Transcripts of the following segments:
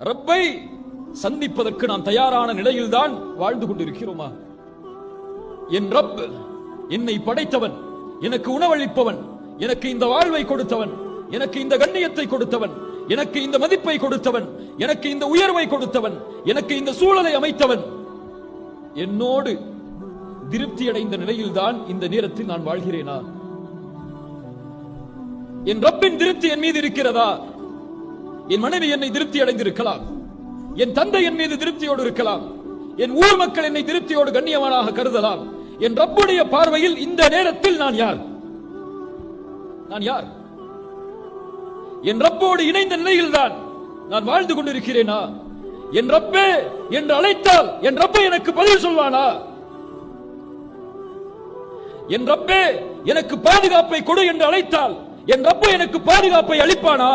ரப்பை சந்திப்பதற்கு நாம் தயாரான நிலையில்தான் வாழ்ந்து கொண்டிருக்கிறோமா? என் ரப் என்னை படைத்தவன், எனக்கு உணவளிப்பவன், எனக்கு இந்த வாழ்வை கொடுத்தவன், எனக்கு இந்த கண்ணியத்தை கொடுத்தவன், எனக்கு இந்த மதிப்பை கொடுத்தவன், எனக்கு இந்த உயர்வை கொடுத்தவன், எனக்கு இந்த சூழலை அமைத்தவன் என்னோடு திருப்தி அடைந்த நிலையில்தான் இந்த நேரத்தில் நான் வாழ்கிறேனா? என் ரப்பின் திருப்தி என் மீது இருக்கிறதா? என் மனைவி என்னை திருப்தி அடைந்திருக்கலாம், என் தந்தை என் மீது திருப்தியோடு இருக்கலாம், என் ஊர் மக்கள் என்னை திருப்தியோடு கண்ணியமானாக கருதலாம். என் ரப்புடைய பார்வையில் இந்த நேரத்தில் நான் யார்? நான் யார்? என் ரப்போடு இணைந்த நிலையில்தான் நான் வாழ்ந்து கொண்டிருக்கிறேனா? என் ரப்பே என்று அழைத்தால் என் ரப்பை எனக்கு பதில் சொல்வானா? என் ரப்பே எனக்கு பாதுகாப்பை கொடு என்று அழைத்தால் என் ரப்பு எனக்கு பாதுகாப்பை அளிப்பானா?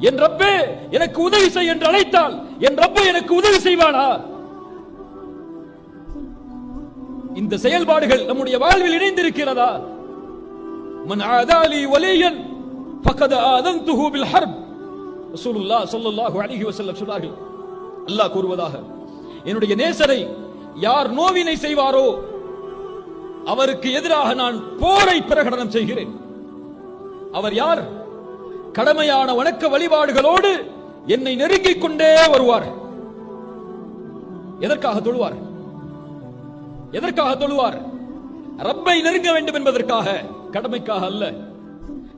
என் ரப்பே எனக்கு உதவி செய் என்று அழைத்தால் என் ரப்பை எனக்கு உதவி செய்வானா? இந்த செயல்பாடுகள் நம்முடைய வாழ்வில் இணைந்திருக்கிறதா? மன் ஆதாலி வலியன் ஃபகத் ஆதன்துஹு பில் ஹர்ப். ரசூலுல்லாஹ் ஸல்லல்லாஹு அலைஹி வஸல்லம் சொன்னார்கள், அல்லாஹ் கூறுவதாக, என்னுடைய நேசரை யார் நோவினை செய்வாரோ அவருக்கு எதிராக நான் போரை பிரகடனம் செய்கிறேன். அவர் யார்? கடமையான வணக்க வழிபாடுகளோடு என்னை நெருங்கிக் கொண்டே வருவார். எதற்காக தொழுவார்? எதற்காக தொழுவார்? ரப்பை நெருங்க வேண்டும் என்பதற்காக, கடமைக்காக அல்ல.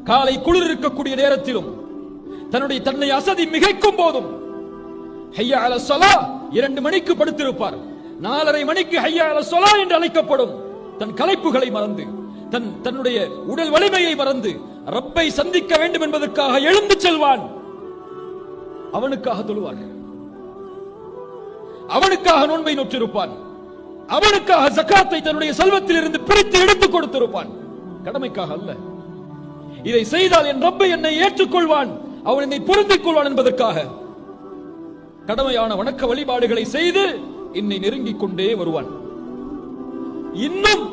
காலை குளிர் இருக்கக்கூடிய நேரத்திலும், தன்னுடைய தன்னை அசதி மிகைக்கும் போதும் ஹய்யா அல ஸலா 2 மணிக்கு படுத்திருப்பார். 4:30 மணிக்கு ஹய்யா அல ஸலா என்று அழைக்கப்படும். தன் களைப்புகளை மறந்து, தன்னுடைய உடல் வலிமையை மறந்து ரப்பை சந்திக்க வேண்டும் என்பதற்காக எழுந்து செல்வான். அவனுக்காக தொழுவார், அவனுக்காக நோன்பை நோற்றிருப்பான், அவனுக்காக ஜகாத்தை தன்னுடைய செல்வத்தில் இருந்து பிரித்து எடுத்துக் கொடுத்திருப்பான். கடமைக்காக அல்ல. இதை செய்தால் என் ரப்பை என்னை ஏற்றுக்கொள்வான், அவன் என்னை பொருந்திக் கொள்வான் என்பதற்காக கடமையான வணக்க வழிபாடுகளை செய்து என்னை நெருங்கிக் கொண்டே வருவான். இன்னும்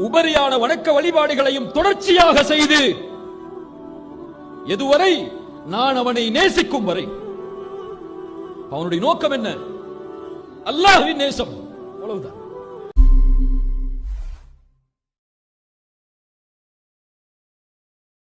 உபரியான வணக்க வழிபாடுகளையும் தொடர்ச்சியாக செய்து எதுவரை? நான் அவனை நேசிக்கும் வரை. அவனுடைய நோக்கம் என்ன? அல்லாஹ்வின் நேசம், அவ்வளவுதான்.